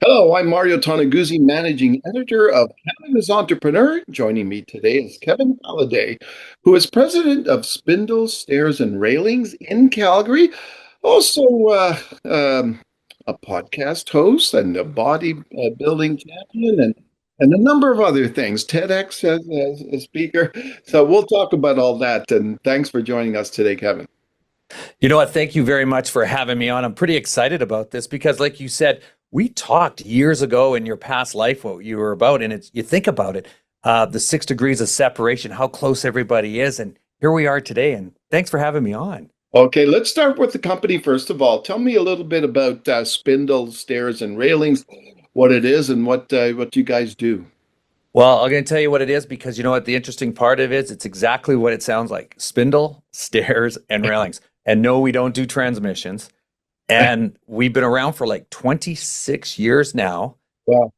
Hello, I'm Mario Toneguzzi, Managing Editor of Canada's Entrepreneur. Joining me today is Kevin Halliday, who is President of Spindle Stairs and Railings in Calgary, also a podcast host and a bodybuilding champion and a number of other things, TEDx as a speaker. So we'll talk about all that. And thanks for joining us today, Kevin. You know what? Thank you very much for having me on. I'm pretty excited about this because, like you said, we talked years ago in your past life what you were about, and it's you think about it, the 6 degrees of separation, how close everybody is, and here we are today. And thanks for having me on. Okay, let's start with the company first of all. Tell me a little bit about Spindle Stairs and Railings, what it is, and what you guys do. Well, I'm going to tell you what it is because you know what the interesting part of it is? It's exactly what it sounds like: spindle, stairs, and railings. And no, we don't do transmissions. And we've been around for like 26 years now. Wow.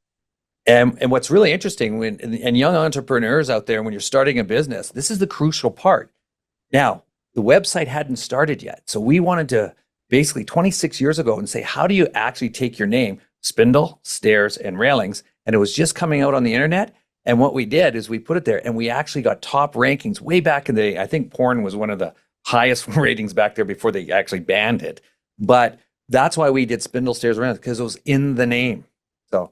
And what's really interesting and young entrepreneurs out there, when you're starting a business, this is the crucial part. Now, the website hadn't started yet. So we wanted to basically 26 years ago and say, how do you actually take your name, Spindle, Stairs, and Railings? And it was just coming out on the internet. And what we did is we put it there and we actually got top rankings way back in the day. I think porn was one of the highest ratings back there before they actually banned it. But that's why we did Spindle Stairs Railings, because it was in the name. So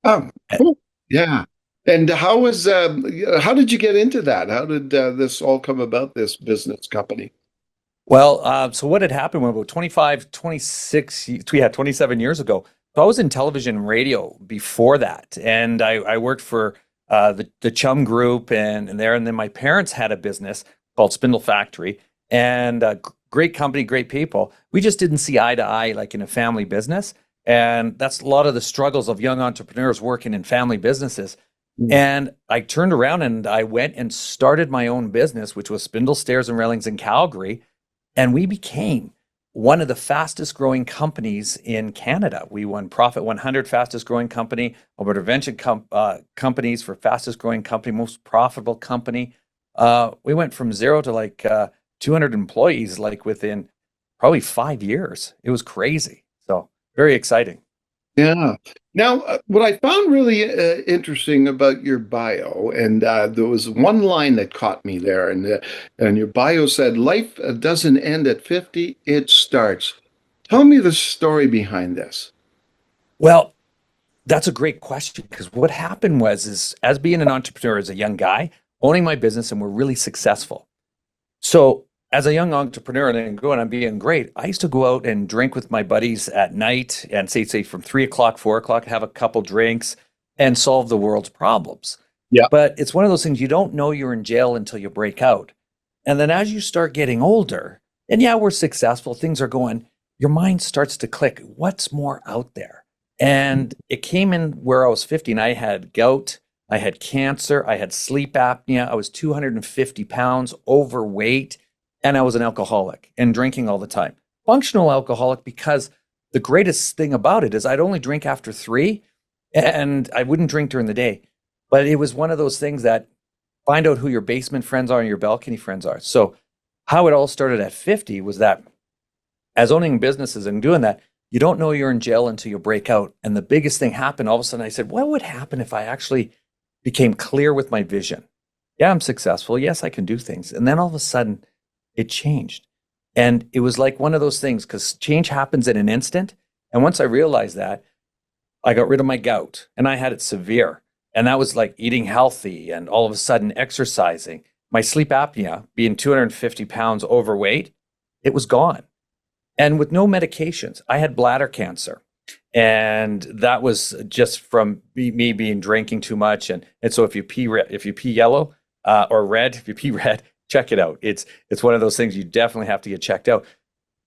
Oh, cool. Yeah. And how did you get into that? How did this all come about, this business company? So what had happened when about 25, 26, yeah, 27 years ago. So I was in television and radio before that. And I worked for the Chum Group and there. And then my parents had a business called Spindle Factory and great company, great people. We just didn't see eye to eye like in a family business. And that's a lot of the struggles of young entrepreneurs working in family businesses. Mm. And I turned around and I went and started my own business, which was Spindle Stairs and Railings in Calgary. And we became one of the fastest growing companies in Canada. We won Profit 100 fastest growing company, Alberta companies for fastest growing company, most profitable company. We went from zero to like 200 employees, like within probably 5 years. It was crazy. So very exciting. Yeah. Now, what I found really interesting about your bio, and there was one line that caught me there, and your bio said, "Life doesn't end at 50; it starts." Tell me the story behind this. Well, that's a great question because what happened was, is as being an entrepreneur as a young guy, owning my business, and we're really successful. So as a young entrepreneur and then going, I'm being great. I used to go out and drink with my buddies at night and say from 3 o'clock, 4 o'clock, have a couple drinks and solve the world's problems. Yeah. But it's one of those things you don't know you're in jail until you break out. And then as you start getting older, and yeah, we're successful, things are going, your mind starts to click. What's more out there? And it came in where I was 50 and I had gout, I had cancer, I had sleep apnea, I was 250 pounds overweight, and I was an alcoholic and drinking all the time. Functional alcoholic because the greatest thing about it is I'd only drink after 3 and I wouldn't drink during the day. But it was one of those things that find out who your basement friends are and your balcony friends are. So how it all started at 50 was that as owning businesses and doing that, you don't know you're in jail until you break out. And the biggest thing happened, all of a sudden I said, what would happen if I actually became clear with my vision? Yeah, I'm successful. Yes, I can do things. And then all of a sudden it changed. And it was like one of those things because change happens in an instant. And once I realized that, I got rid of my gout and I had it severe. And that was like eating healthy and all of a sudden exercising. My sleep apnea, being 250 pounds overweight, it was gone. And with no medications, I had bladder cancer. And that was just from me being drinking too much. And so if you pee yellow or red, if you pee red, check it out. It's one of those things you definitely have to get checked out.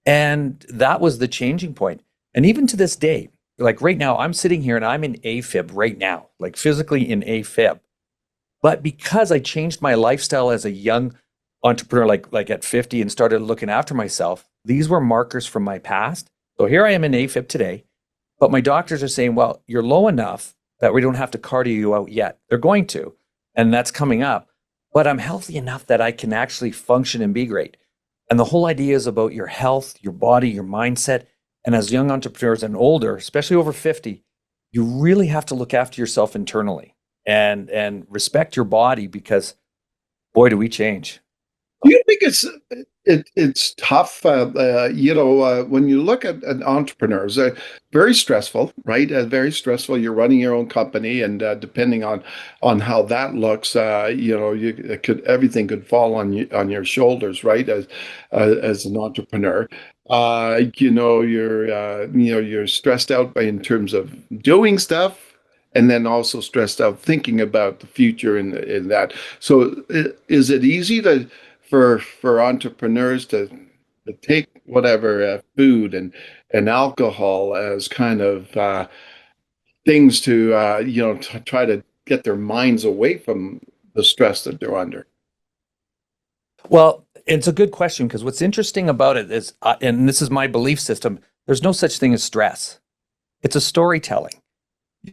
And that was the changing point. And even to this day, like right now, I'm sitting here and I'm in AFib right now, like physically in AFib. But because I changed my lifestyle as a young entrepreneur, like at 50 and started looking after myself, these were markers from my past. So here I am in AFib today, but my doctors are saying, well, you're low enough that we don't have to cardio you out yet. They're going to, and that's coming up. But I'm healthy enough that I can actually function and be great. And the whole idea is about your health, your body, your mindset. And as young entrepreneurs and older, especially over 50, you really have to look after yourself internally and respect your body because boy, do we change. Do you think it's tough? When you look at entrepreneurs, very stressful, right? Very stressful. You're running your own company, and depending on how that looks, it could everything could fall on your shoulders, right? As an entrepreneur, you're stressed out in terms of doing stuff. And then also stressed out thinking about the future in that. So, is it easy for entrepreneurs to take whatever food and alcohol as kind of things to try to get their minds away from the stress that they're under? Well, it's a good question because what's interesting about it is, and this is my belief system, there's no such thing as stress. It's a storytelling.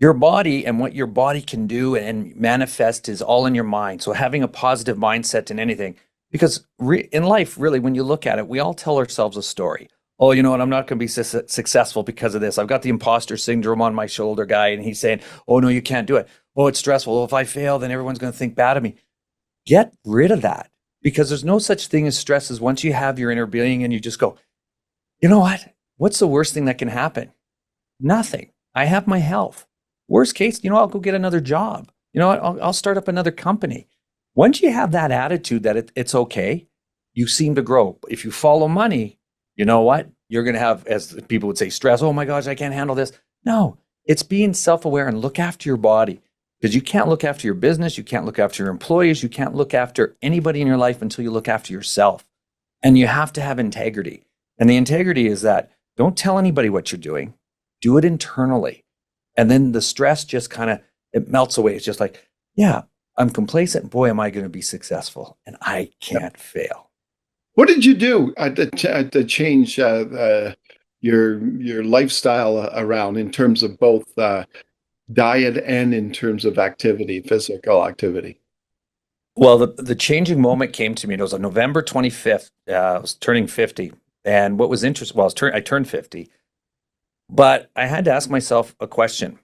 Your body and what your body can do and manifest is all in your mind. So having a positive mindset in anything, because in life, really, when you look at it, we all tell ourselves a story. Oh, you know what? I'm not going to be successful because of this. I've got the imposter syndrome on my shoulder, guy, and he's saying, "Oh no, you can't do it. Oh, it's stressful. Oh, if I fail, then everyone's going to think bad of me." Get rid of that because there's no such thing as stress as once you have your inner being and you just go, you know what? What's the worst thing that can happen? Nothing. I have my health. Worst case, I'll go get another job. You know what? I'll start up another company. Once you have that attitude that it's okay, you seem to grow. If you follow money, you know what? You're going to have, as people would say, stress. Oh my gosh, I can't handle this. No, it's being self-aware and look after your body because you can't look after your business. You can't look after your employees. You can't look after anybody in your life until you look after yourself. And you have to have integrity. And the integrity is that don't tell anybody what you're doing. Do it internally. And then the stress just it melts away. It's just like, yeah, I'm complacent. Boy, am I going to be successful. And I can't fail. What did you do to change your lifestyle around in terms of both diet and in terms of activity, physical activity? Well, the changing moment came to me. It was on November 25th. I was turning 50. And what was interesting, well, I turned 50, but I had to ask myself a question.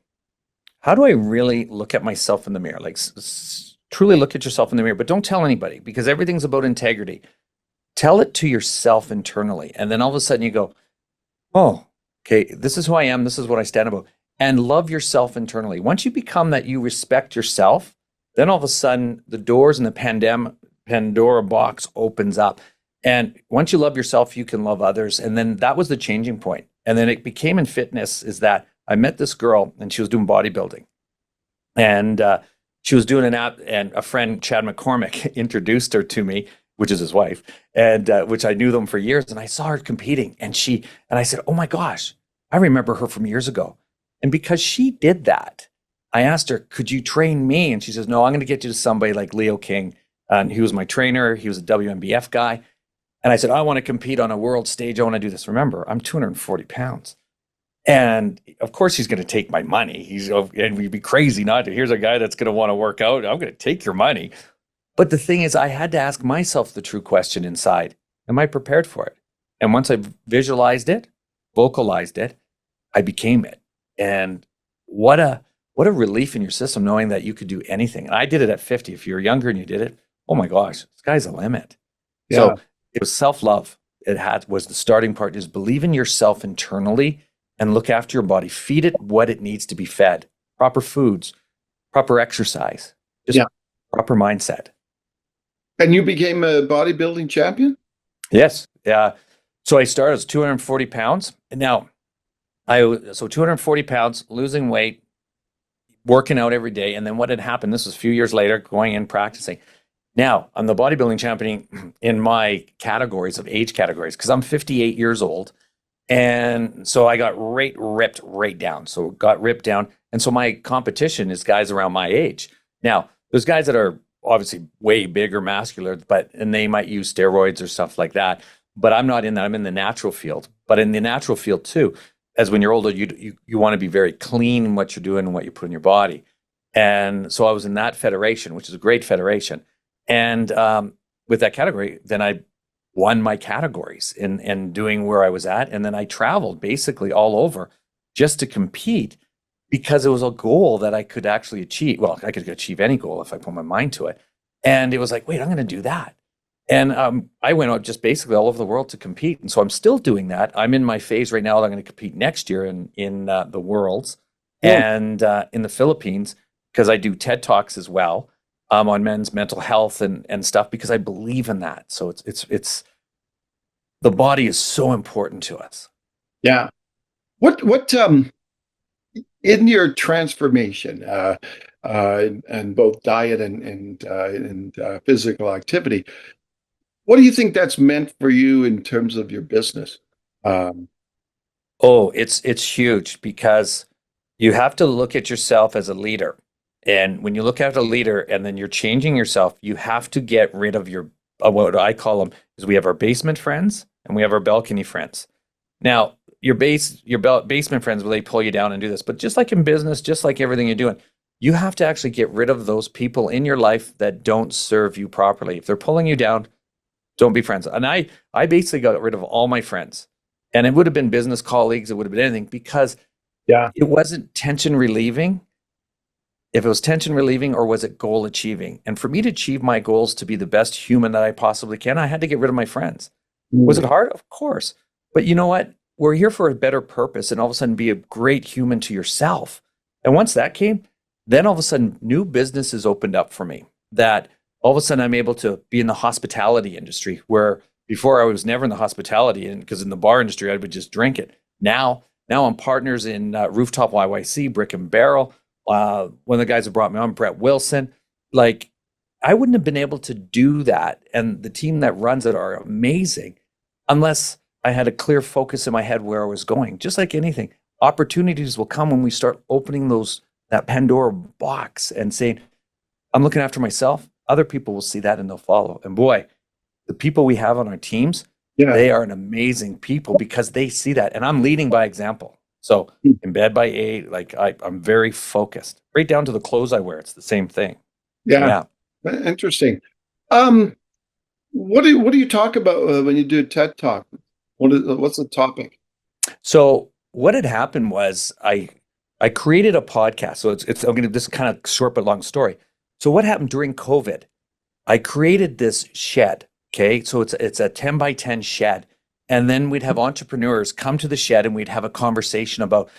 How do I really look at myself in the mirror? Like truly look at yourself in the mirror, but don't tell anybody because everything's about integrity. Tell it to yourself internally. And then all of a sudden you go, oh, okay, this is who I am. This is what I stand about. And love yourself internally. Once you become that you respect yourself, then all of a sudden the doors in the Pandora box opens up. And once you love yourself, you can love others. And then that was the changing point. And then it became in fitness is that I met this girl and she was doing bodybuilding. And she was doing an app and a friend, Chad McCormick, introduced her to me, which is his wife, and which I knew them for years. And I saw her competing and I said, oh my gosh, I remember her from years ago. And because she did that, I asked her, could you train me? And she says, no, I'm going to get you to somebody like Leo King. And he was my trainer. He was a WNBF guy. And I said, I want to compete on a world stage. I want to do this. Remember, I'm 240 pounds. And of course, he's going to take my money. And we'd be crazy not to. Here's a guy that's going to want to work out. I'm going to take your money. But the thing is, I had to ask myself the true question inside. Am I prepared for it? And once I visualized it, vocalized it, I became it. And what a relief in your system knowing that you could do anything. And I did it at 50. If you're younger and you did it, oh my gosh, sky's the limit. Yeah. So it was self-love. Was the starting part is believe in yourself internally and look after your body. Feed it what it needs to be fed. Proper foods, proper exercise, just proper mindset. And you became a bodybuilding champion? Yes. Yeah. So I started as 240 pounds. And now, 240 pounds, losing weight, working out every day. And then what had happened, this was a few years later, going in practicing. Now, I'm the bodybuilding champion in my categories of age categories because I'm 58 years old. And so I got ripped right down. So got ripped down. And so my competition is guys around my age. Now, there's guys that are obviously way bigger, muscular, and they might use steroids or stuff like that. But I'm not in that. I'm in the natural field. But in the natural field too, as when you're older, you want to be very clean in what you're doing and what you put in your body. And so I was in that federation, which is a great federation. And with that category, then I won my categories in doing where I was at. And then I traveled basically all over just to compete because it was a goal that I could actually achieve. Well, I could achieve any goal if I put my mind to it. And it was like, wait, I'm going to do that. And I went out just basically all over the world to compete. And so I'm still doing that. I'm in my phase right now that I'm going to compete next year in the Worlds Oh, and in the Philippines, because I do TED Talks as well on men's mental health and stuff, because I believe in that. So it's the body is so important to us. yeah. What in your transformation, and both diet and physical activity, what do you think that's meant for you in terms of your business? Um, Oh, it's huge because you have to look at yourself as a leader. And when you look at a leader and then you're changing yourself, you have to get rid of your what I call them is we have our basement friends and we have our balcony friends. Now, basement friends, will they pull you down and do this? But just like in business, just like everything you're doing, you have to actually get rid of those people in your life that don't serve you properly. If they're pulling you down, don't be friends. And I basically got rid of all my friends. And it would have been business colleagues, it would have been anything because yeah. it wasn't tension relieving. If it was tension relieving or was it goal achieving? And for me to achieve my goals to be the best human that I possibly can, I had to get rid of my friends. Was Mm, it hard? Of course. But you know what? We're here for a better purpose and all of a sudden be a great human to yourself. And once that came, then all of a sudden new businesses opened up for me that all of a sudden I'm able to be in the hospitality industry where before I was never in the hospitality and because in the bar industry I would just drink it. Now I'm partners in Rooftop YYC, Brick and Barrel. One of the guys that brought me on, Brett Wilson, like I wouldn't have been able to do that. And the team that runs it are amazing unless I had a clear focus in my head where I was going. Just like anything, opportunities will come when we start opening that Pandora box and saying, I'm looking after myself. Other people will see that and they'll follow. And boy, the people we have on our teams, yeah. they are an amazing people because they see that. And I'm leading by example. So in bed by 8, like I'm very focused. Right down to the clothes I wear. It's the same thing. Yeah. Yeah. Interesting. Um, what do you talk about when you do TED Talk? What's the topic? So what had happened was I created a podcast. So it's I'm gonna this is kind of short but long story. So what happened during COVID? I created this shed. Okay. So it's a 10 by 10 shed. And then we'd have entrepreneurs come to the shed and we'd have a conversation about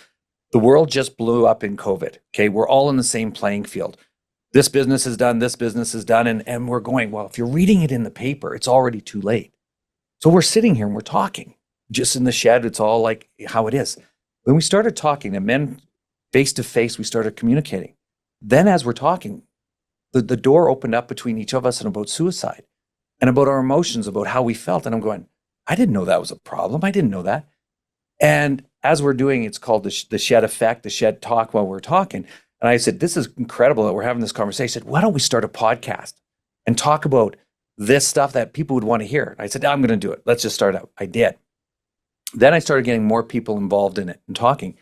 the world just blew up in COVID. Okay. We're all in the same playing field. This business is done, this business is done. And we're going, well, if you're reading it in the paper, it's already too late. So we're sitting here and we're talking just in the shed. It's all like how it is. When we started talking, and men face to face, we started communicating. Then as we're talking, the door opened up between each of us and about suicide and about our emotions, about how we felt. And I'm going, I didn't know that was a problem. I didn't know that. And as we're doing, it's called the shed effect, the shed talk while we're talking. And I said, this is incredible that we're having this conversation. I said, why don't we start a podcast and talk about this stuff that people would want to hear? I said, I'm going to do it. Let's just start out. I did. Then I started getting more people involved in it and talking.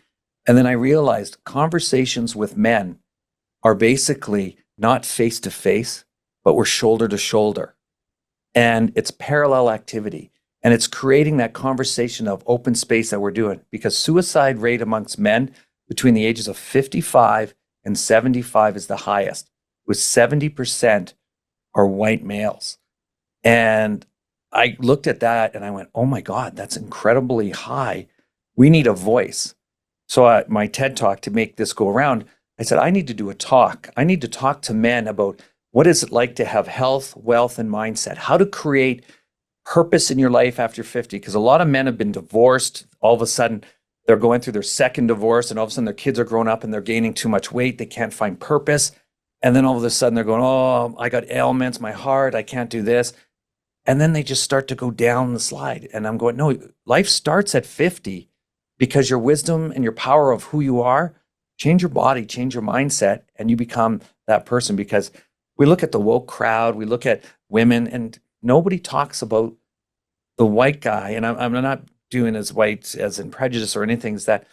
And then I realized conversations with men are basically not face to face, but we're shoulder to shoulder. And it's parallel activity. And it's creating that conversation of open space that we're doing because suicide rate amongst men between the ages of 55 and 75 is the highest, with 70% are white males. And I looked at that and I went, oh my God, that's incredibly high. We need a voice. So my TED Talk, to make this go around, I said, I need to do a talk. I need to talk to men about what is it like to have health, wealth, and mindset, how to create purpose in your life after 50. Because a lot of men have been divorced. All of a sudden, they're going through their second divorce, and all of a sudden their kids are growing up and they're gaining too much weight. They can't find purpose. And then all of a sudden they're going, oh, I got ailments, my heart, I can't do this. And then they just start to go down the slide. And I'm going, no, life starts at 50 because your wisdom and your power of who you are, change your body, change your mindset, and you become that person. Because we look at the woke crowd, we look at women, and nobody talks about the white guy. And I'm not doing as white as in prejudice or anything, is that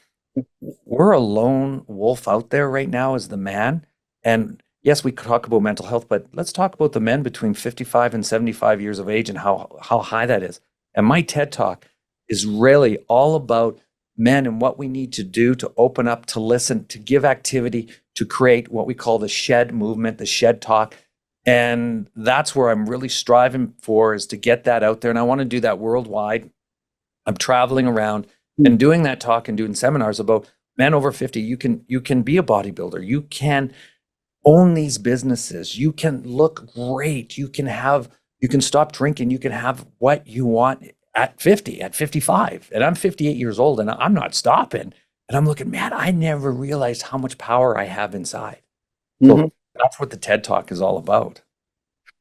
we're a lone wolf out there right now as the man. And yes, we could talk about mental health, but let's talk about the men between 55 and 75 years of age and how high that is. And my TED Talk is really all about men and what we need to do to open up, to listen, to give activity, to create what we call the shed movement, the ShedTalk. And that's where I'm really striving for, is to get that out there. And I want to do that worldwide. I'm traveling around and doing that talk and doing seminars about men over 50. You can be a bodybuilder. You can own these businesses. You can look great. You can stop drinking. You can have what you want at 50, at 55. And I'm 58 years old and I'm not stopping. And I'm looking, man, I never realized how much power I have inside. So that's what the TED Talk is all about.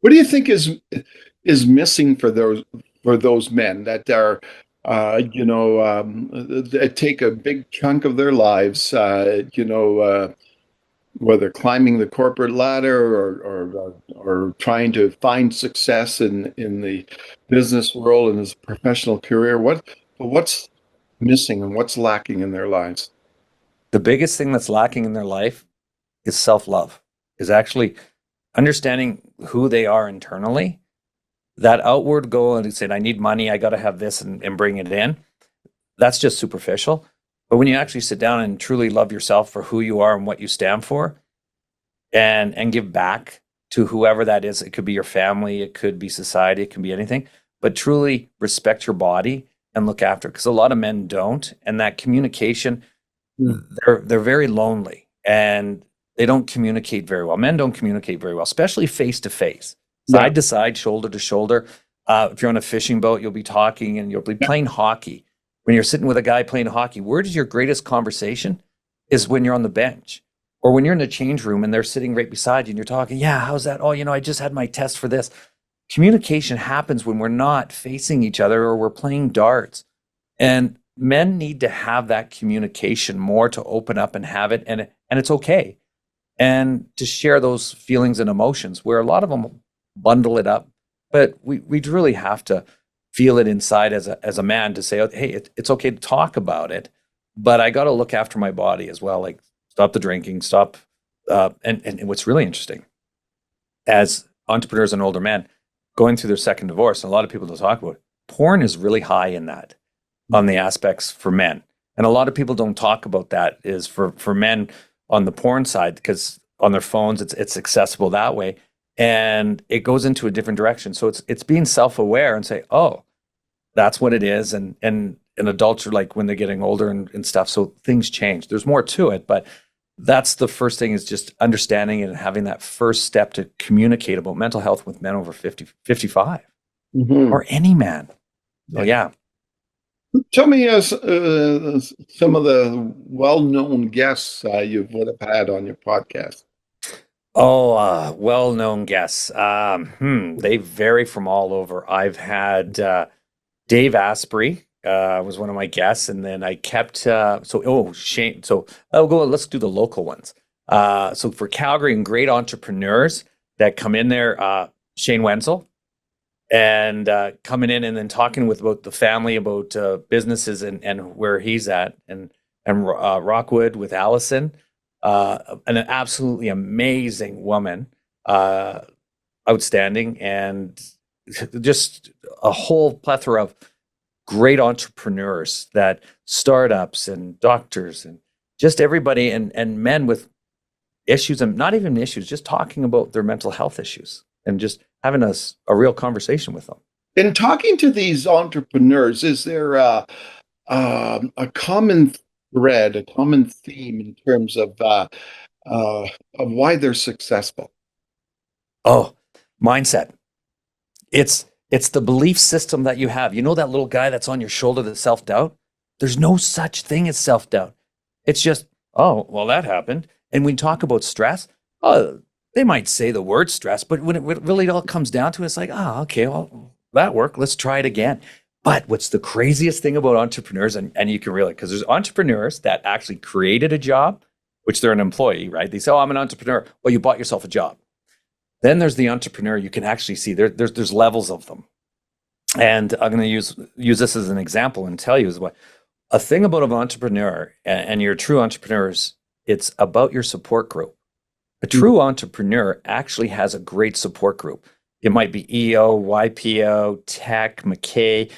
What do you think is missing for those men that are that take a big chunk of their lives, whether climbing the corporate ladder or trying to find success in the business world and his professional career? What's missing and what's lacking in their lives? The biggest thing that's lacking in their life is self-love, is actually understanding who they are internally. That outward goal and saying, I need money, I got to have this and bring it in. That's just superficial. But when you actually sit down and truly love yourself for who you are and what you stand for, and give back to whoever that is, it could be your family, it could be society, it can be anything, but truly respect your body and look after it. Because a lot of men don't. And that communication, they're very lonely and they don't communicate very well. Men don't communicate very well, especially face to face, side to side, shoulder to shoulder. If you're on a fishing boat, you'll be talking and you'll be playing hockey. When you're sitting with a guy playing hockey, where does your greatest conversation is when you're on the bench or when you're in the change room and they're sitting right beside you and you're talking, yeah, how's that? Oh, I just had my test for this. Communication happens when we're not facing each other or we're playing darts. And men need to have that communication more, to open up and have it. And it's okay. And to share those feelings and emotions, where a lot of them bundle it up. But we really have to feel it inside as a man to say, oh, hey, it's okay to talk about it, but I got to look after my body as well. Like, stop the drinking, stop. And what's really interesting, as entrepreneurs and older men going through their second divorce, and a lot of people don't talk about it, porn is really high in that on the aspects for men. And a lot of people don't talk about that is for men on the porn side, because on their phones, it's accessible that way. And it goes into a different direction. So it's being self-aware and say, oh, that's what it is. And adults are like when they're getting older and stuff. So things change. There's more to it, but that's the first thing, is just understanding it and having that first step to communicate about mental health with men over 50, 55 or any man. So yeah. Tell me some of the well-known guests you would have had on your podcast. Oh, well-known guests. They vary from all over. I've had Dave Asprey was one of my guests, and then I kept Shane. So let's do the local ones. So for Calgary and great entrepreneurs that come in there, Shane Wenzel, and coming in and then talking about the family, about businesses and where he's at, and Rockwood with Allison. An absolutely amazing woman, outstanding, and just a whole plethora of great entrepreneurs, that startups and doctors and just everybody, and men with issues, and not even issues, just talking about their mental health issues and just having a real conversation with them. In talking to these entrepreneurs, is there a common thread, a common theme in terms of why they're successful? Oh, mindset. It's the belief system that you have. You know that little guy that's on your shoulder, that self-doubt? There's no such thing as self-doubt. It's just, oh, well, that happened. And when we talk about stress, they might say the word stress, but when it really all comes down to it, it's like, oh, okay, well, that worked. Let's try it again. But what's the craziest thing about entrepreneurs, and you can really, because there's entrepreneurs that actually created a job, which they're an employee, right? They say, oh, I'm an entrepreneur. Well, you bought yourself a job. Then there's the entrepreneur. You can actually see there's levels of them. And I'm going to use this as an example and tell you is what a thing about an entrepreneur, and you're true entrepreneurs, it's about your support group. A true entrepreneur actually has a great support group. It might be EO, YPO, Tech, McKay.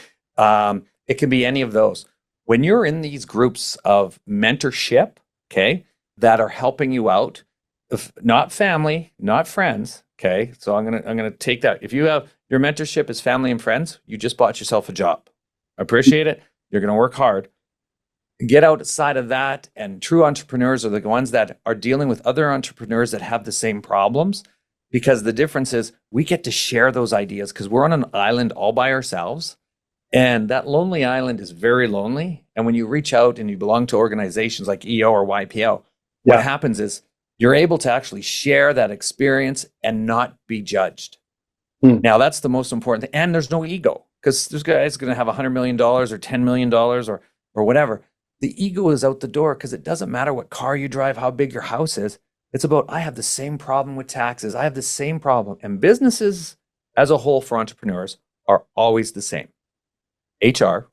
It can be any of those, when you're in these groups of mentorship, okay, that are helping you out, if not family, not friends, okay. So I'm gonna take that. If you have your mentorship is family and friends, you just bought yourself a job. Appreciate it. You're gonna work hard. Get outside of that, and true entrepreneurs are the ones that are dealing with other entrepreneurs that have the same problems, because the difference is we get to share those ideas because we're on an island all by ourselves, and that lonely island is very lonely. And when you reach out and you belong to organizations like EO or YPO, what Yeah. happens is you're able to actually share that experience and not be judged. Hmm. Now that's the most important thing. And there's no ego, because this guy is going to have $100 million or $10 million or whatever. The ego is out the door, because it doesn't matter what car you drive, how big your house is. It's about, I have the same problem with taxes. I have the same problem. And businesses as a whole for entrepreneurs are always the same. HR,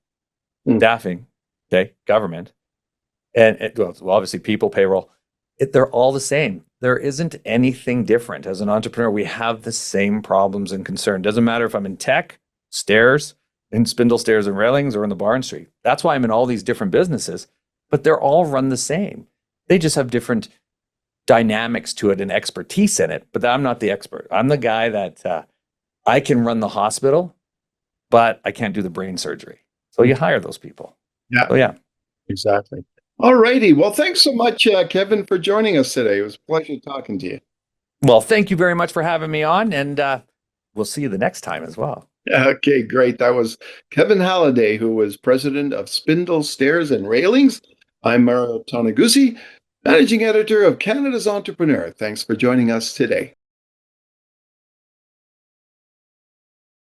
Hmm. staffing, okay, government, and well, obviously people, payroll. They're all the same. There isn't anything different. As an entrepreneur, we have the same problems and concern. Doesn't matter if I'm in tech, stairs, in Spindle Stairs and Railings, or in the Barn Street. That's why I'm in all these different businesses, but they're all run the same. They just have different dynamics to it and expertise in it. But I'm not the expert. I'm the guy that I can run the hospital, but I can't do the brain surgery. So you hire those people. Yeah, So yeah. exactly. All righty. Well, thanks so much, Kevin, for joining us today. It was a pleasure talking to you. Well, thank you very much for having me on, and we'll see you the next time as well. Okay, great. That was Kevin Halliday, who was president of Spindle Stairs and Railings. I'm Mario Toneguzzi, managing editor of Canada's Entrepreneur. Thanks for joining us today.